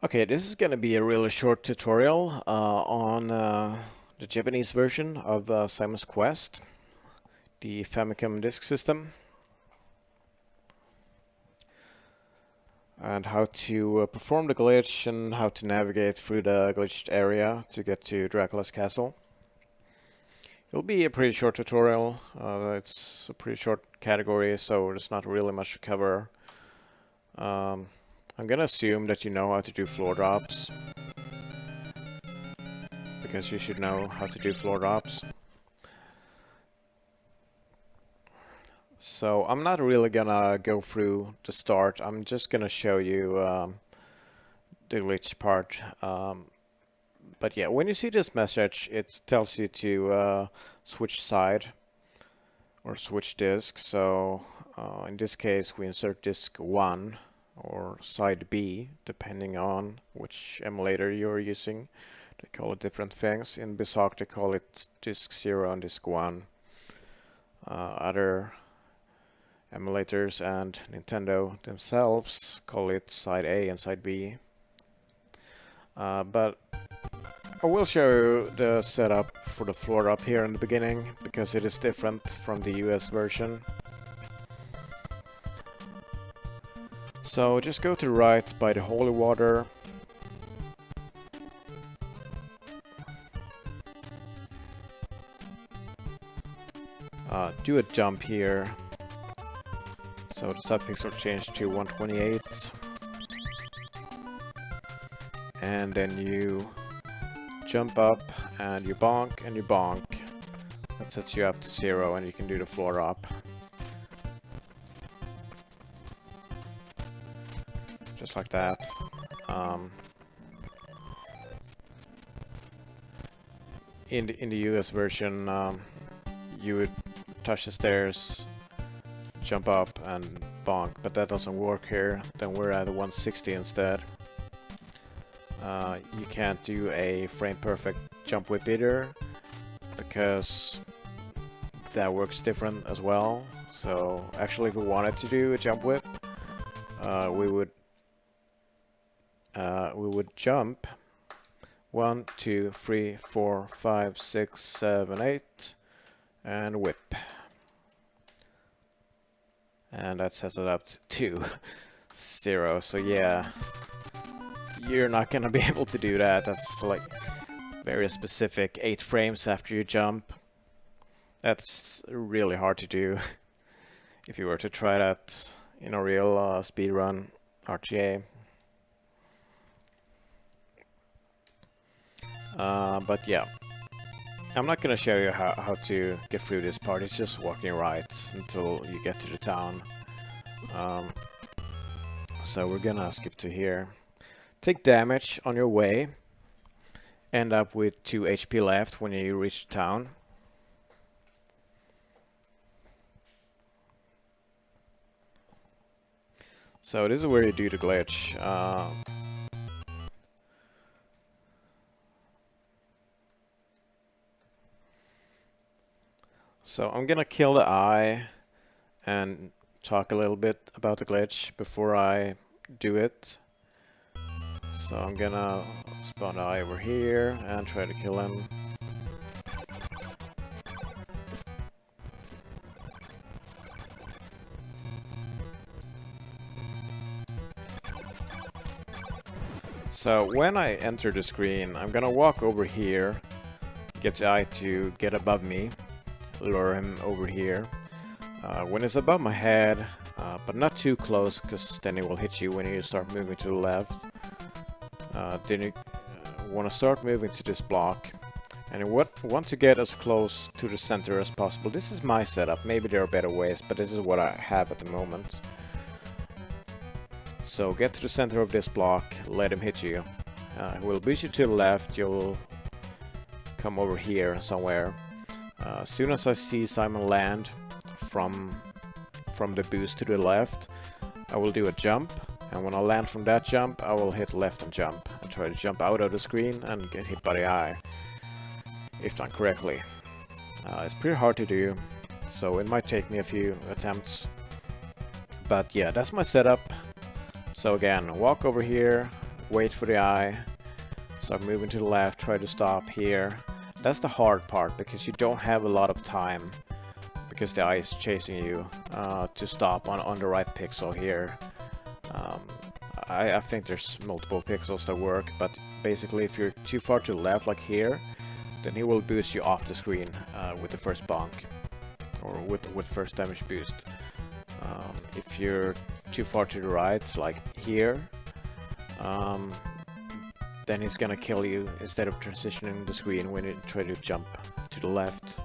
Okay, this is going to be a really short tutorial on the Japanese version of Simon's Quest, the Famicom Disk System, and how to perform the glitch and how to navigate through the glitched area to get to Dracula's castle. It'll be a pretty short tutorial. It's a pretty short category, so there's not really much to cover. I'm gonna assume that you know how to do floor drops, because you should know how to do floor drops. So I'm not really gonna go through the start. I'm just gonna show you the glitch part. But yeah, when you see this message, it tells you to switch side or switch disk. So in this case, we insert disk 1 or side B, depending on which emulator you're using. They call it different things. In BizHawk, they call it disk 0 and disk 1. Other emulators and Nintendo themselves call it side A and side B. But I will show you the setup for the floor drop here in the beginning, because it is different from the US version. So just go to the right by the holy water. Do a jump here. So the subpixel changed to 128. And then you jump up and you bonk and you bonk. That sets you up to 0 and you can do the floor drop. Just like that. In the US version, you would touch the stairs, jump up and bonk, but that doesn't work here. Then we're at 160 instead. You can't do a frame perfect jump whip either, because that works different as well. So actually, if we wanted to do a jump whip, we would jump 1, 2, 3, 4, 5, 6, 7, 8 and whip, and that sets it up to 0. So yeah, you're not gonna be able to do that. That's like very specific 8 frames after you jump. That's really hard to do if you were to try that in a real speedrun RTA. But yeah, I'm not gonna show you how to get through this part. It's just walking right until you get to the town. So we're gonna skip to here. Take damage on your way. End up with 2 HP left when you reach the town. So this is where you do the glitch. So I'm gonna kill the eye and talk a little bit about the glitch before I do it. So I'm gonna spawn the eye over here and try to kill him. So when I enter the screen, I'm gonna walk over here, get the eye to get above me, lure him over here. When it's above my head, but not too close, because then it will hit you when you start moving to the left. Then you want to start moving to this block, and you want to get as close to the center as possible. This is my setup. Maybe there are better ways, but this is what I have at the moment. So get to the center of this block, let him hit you. He will boost you to the left, you'll come over here somewhere. As soon as I see Simon land from the boost to the left, I will do a jump, and when I land from that jump, I will hit left and jump and try to jump out of the screen and get hit by the eye, if done correctly. It's pretty hard to do, so it might take me a few attempts. But yeah, that's my setup. So again, walk over here, wait for the eye, start moving to the left, try to stop here. That's the hard part, because you don't have a lot of time, because the eye is chasing you, to stop on the right pixel here. I think there's multiple pixels that work, but basically if you're too far to the left, like here, then he will boost you off the screen with the first bonk, or with first damage boost. If you're too far to the right, like here, then he's gonna kill you instead of transitioning the screen when you try to jump to the left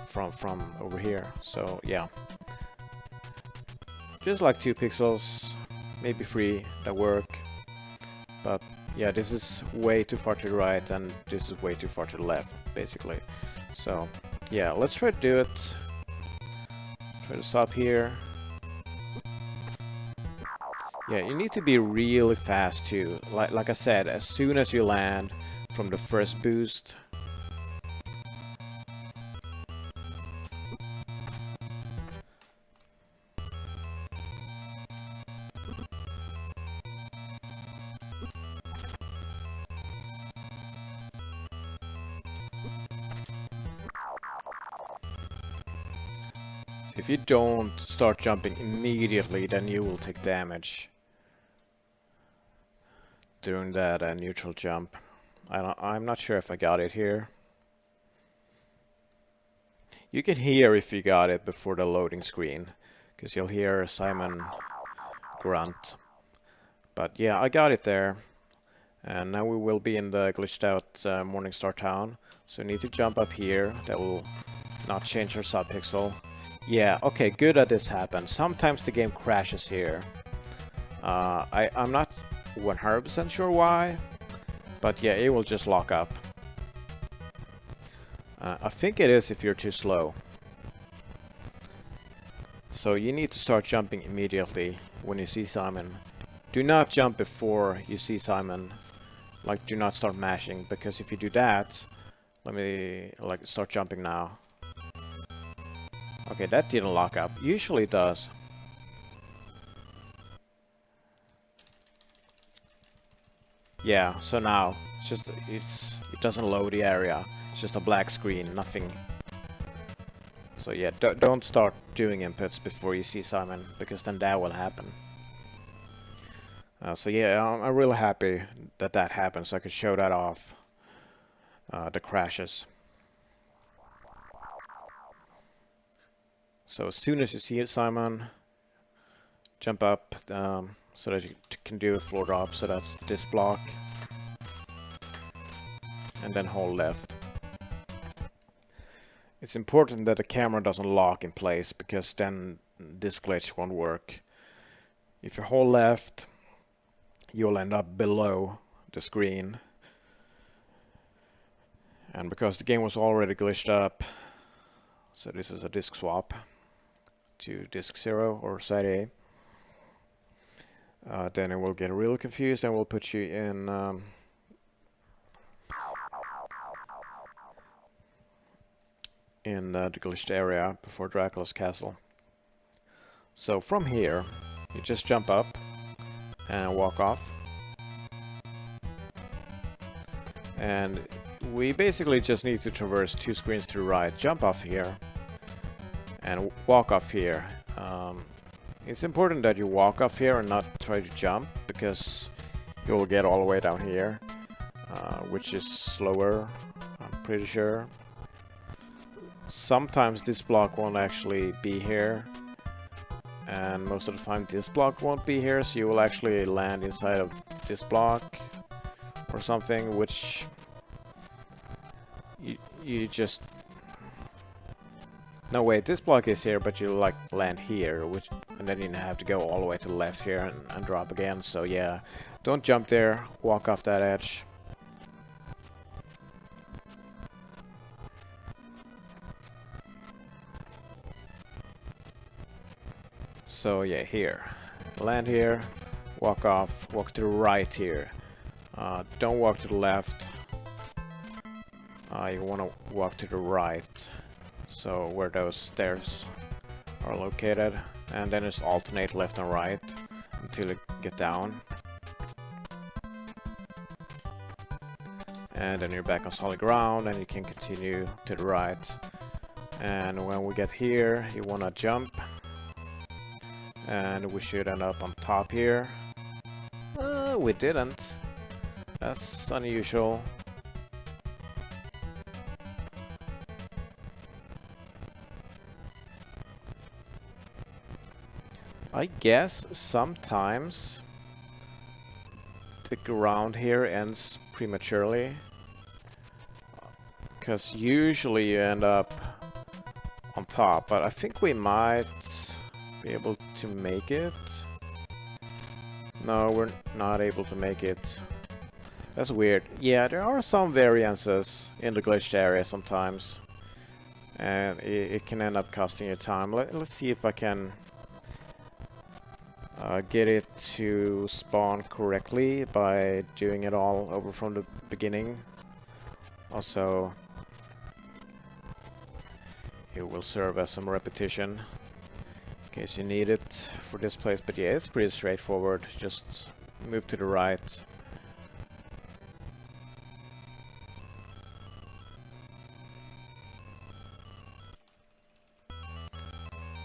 from over here. So yeah, just like 2 pixels, maybe 3 that work, but yeah, this is way too far to the right and this is way too far to the left, basically. So yeah, let's try to do it. Try to stop here. Yeah, you need to be really fast too. Like I said, as soon as you land from the first boost, so if you don't start jumping immediately, then you will take damage during that neutral jump. I'm not sure if I got it here. You can hear if you got it before the loading screen, because you'll hear Simon grunt. But yeah, I got it there. And now we will be in the glitched out Morningstar town. So we need to jump up here. That will not change our subpixel. Yeah, okay, good that this happened. Sometimes the game crashes here. I'm not 100% sure why, but yeah, it will just lock up. I think it is if you're too slow. So you need to start jumping immediately when you see Simon. Do not jump before you see Simon. Like, do not start mashing, because if you do that, let me start jumping now. Okay, that didn't lock up. Usually it does. Yeah, so now it doesn't load the area. It's just a black screen, nothing. So yeah, don't start doing inputs before you see Simon, because then that will happen. So yeah, I'm really happy that happened, so I could show that off. The crashes. So as soon as you see it, Simon, jump up so that you can do a floor drop. So that's this block, and then hold left. It's important that the camera doesn't lock in place, because then this glitch won't work. If you hold left, you'll end up below the screen. And because the game was already glitched up, so this is a disk swap to disk 0 or side A. Then it will get real confused and will put you in the glitched area before Dracula's castle. So from here, you just jump up and walk off. And we basically just need to traverse 2 screens to the right, jump off here, and walk off here. It's important that you walk off here and not try to jump, because you'll get all the way down here, which is slower, I'm pretty sure. Sometimes this block won't actually be here, and most of the time this block won't be here, so you will actually land inside of this block or something, which you just... No, wait, this block is here, but you like land here, and then you have to go all the way to the left here and drop again. So yeah, don't jump there, walk off that edge. So yeah, here, land here, walk off, walk to the right here. Don't walk to the left. You want to walk to the right. So where those stairs are located, and then just alternate left and right until you get down. And then you're back on solid ground and you can continue to the right. And when we get here, you want to jump. And we should end up on top here. We didn't. That's unusual. I guess sometimes the ground here ends prematurely, because usually you end up on top, but I think we might be able to make it. No, we're not able to make it. That's weird. Yeah, there are some variances in the glitched area sometimes, and it can end up costing you time. Let's see if I can get it to spawn correctly by doing it all over from the beginning. Also, it will serve as some repetition in case you need it for this place. But yeah, it's pretty straightforward. Just move to the right.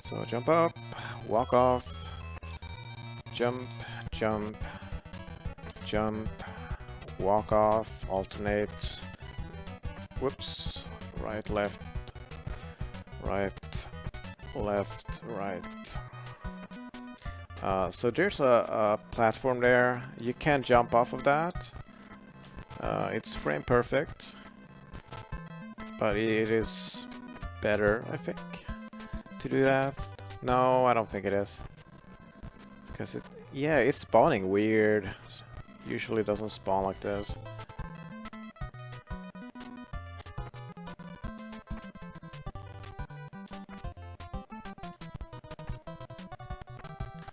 So jump up, walk off, jump, jump, jump, walk off, alternate, whoops, right, left, right, left, right. So there's a platform there. You can jump off of that. It's frame perfect, but it is better, I think, to do that. No, I don't think it is. Because it's spawning weird. Usually it doesn't spawn like this.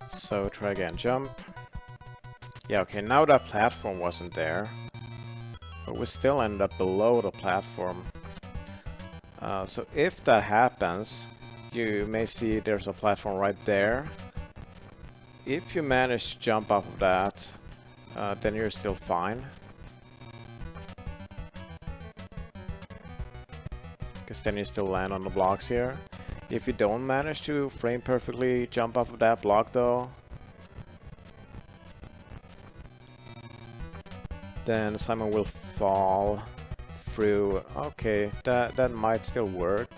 So try again, jump. Yeah, okay, now that platform wasn't there. But we still end up below the platform. So if that happens, you may see there's a platform right there. If you manage to jump off of that, then you're still fine. Because then you still land on the blocks here. If you don't manage to frame perfectly jump off of that block though, then Simon will fall through. Okay, that might still work.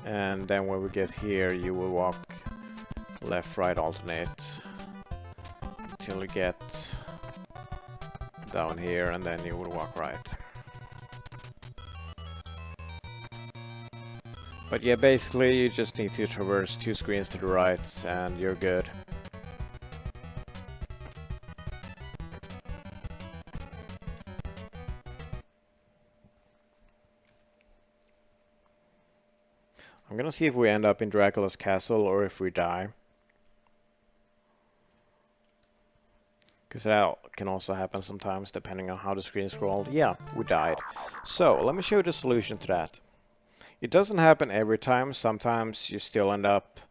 And then when we get here, you will walk left, right, alternate until you get down here, and then you will walk right. But yeah, basically you just need to traverse 2 screens to the right and you're good. I'm gonna see if we end up in Dracula's castle or if we die. Because that can also happen sometimes depending on how the screen scrolled. Yeah, we died. So let me show you the solution to that. It doesn't happen every time. Sometimes you still end up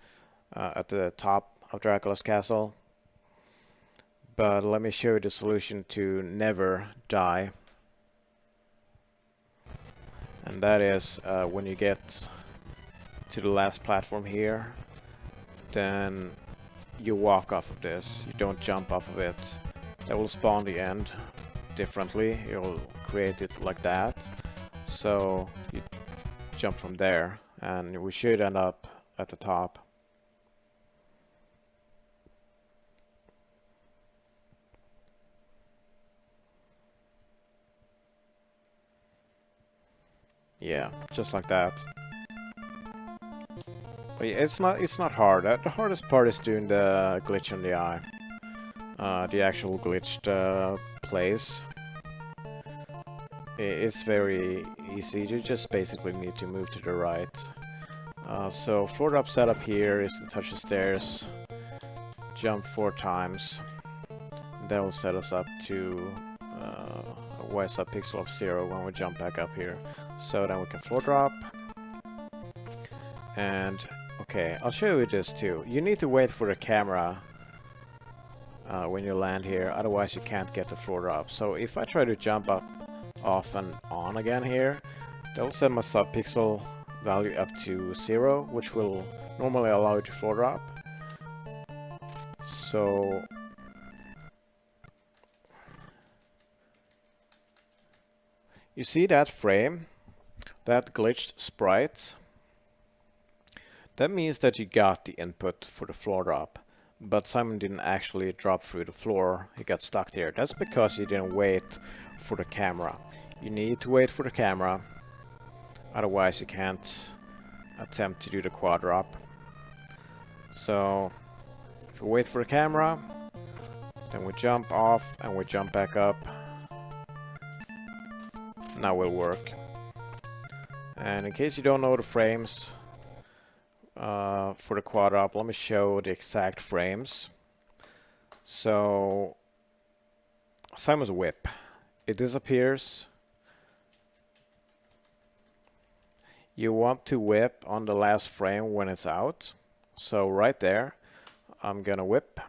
at the top of Dracula's castle. But let me show you the solution to never die. And that is when you get to the last platform here, then you walk off of this. You don't jump off of it. That will spawn the end differently. You'll create it like that. So you jump from there and we should end up at the top. Yeah, just like that. But yeah, it's not hard. The hardest part is doing the glitch on the eye. The actual glitched place. It's very easy. You just basically need to move to the right. So floor drop setup here is to touch the stairs, jump 4 times. That will set us up to y subpixel of 0 when we jump back up here. So then we can floor drop. And okay, I'll show you this too. You need to wait for the camera when you land here, otherwise you can't get the floor drop. So if I try to jump up, off and on again here, that will set my subpixel value up to 0, which will normally allow you to floor drop. So you see that frame, that glitched sprite? That means that you got the input for the floor drop, but Simon didn't actually drop through the floor, he got stuck there. That's because you didn't wait for the camera. You need to wait for the camera, otherwise you can't attempt to do the quad drop. So if we wait for the camera, then we jump off and we jump back up. Now will work. And in case you don't know the frames for the quad drop, let me show the exact frames. So Simon's whip, it disappears. You want to whip on the last frame when it's out. So right there, I'm gonna whip.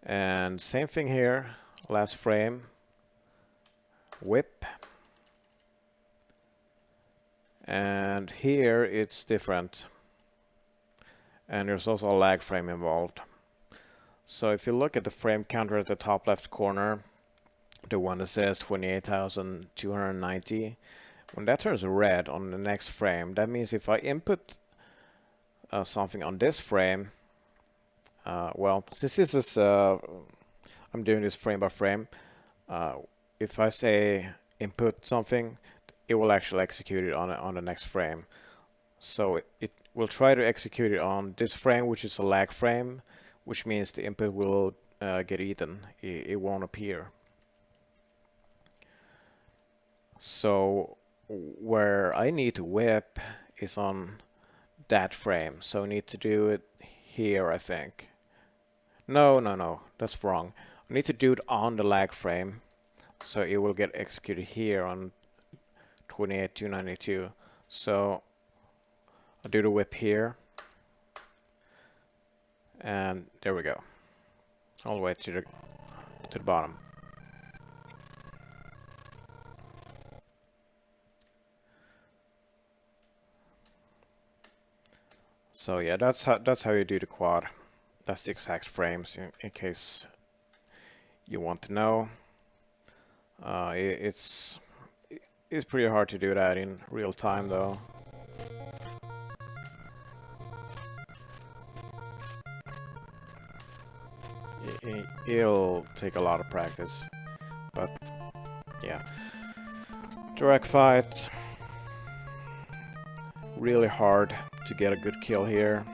And same thing here, last frame, whip. And here it's different. And there's also a lag frame involved. So if you look at the frame counter at the top left corner, the one that says 28,290, when that turns red on the next frame, that means if I input something on this frame, well, since this is, I'm doing this frame by frame, if I say input something, it will actually execute it on the next frame. So it will try to execute it on this frame, which is a lag frame, which means the input will get eaten. It won't appear. So where I need to whip is on that frame. So I need to do it here, I think. No, that's wrong. I need to do it on the lag frame. So it will get executed here on 28,292. So I'll do the whip here. And there we go. All the way to the bottom. So yeah, that's how you do the quad. That's the exact frames in case you want to know. It's pretty hard to do that in real time though. It'll take a lot of practice, but yeah. Drac fight. Really hard to get a good kill here.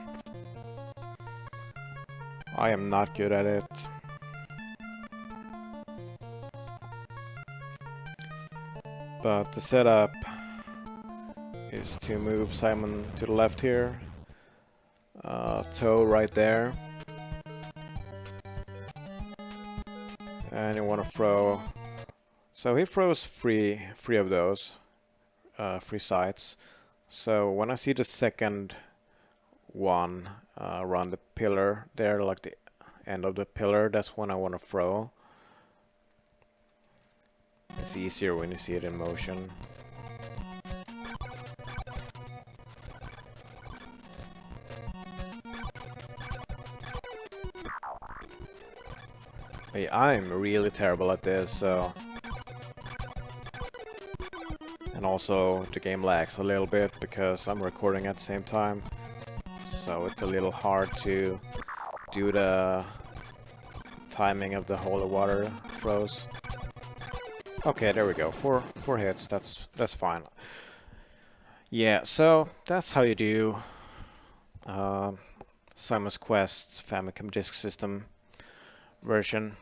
I am not good at it. But the setup is to move Simon to the left here. Toe right there. And you want to throw. So he throws three of those. 3 sides. So when I see the second one around the pillar there, like the end of the pillar, that's when I want to throw. It's easier when you see it in motion. I'm really terrible at this, so... And also the game lags a little bit because I'm recording at the same time. So it's a little hard to do the timing of the holy water throws. Okay, there we go. Four hits. That's fine. Yeah, so that's how you do Simon's Quest Famicom Disk System version.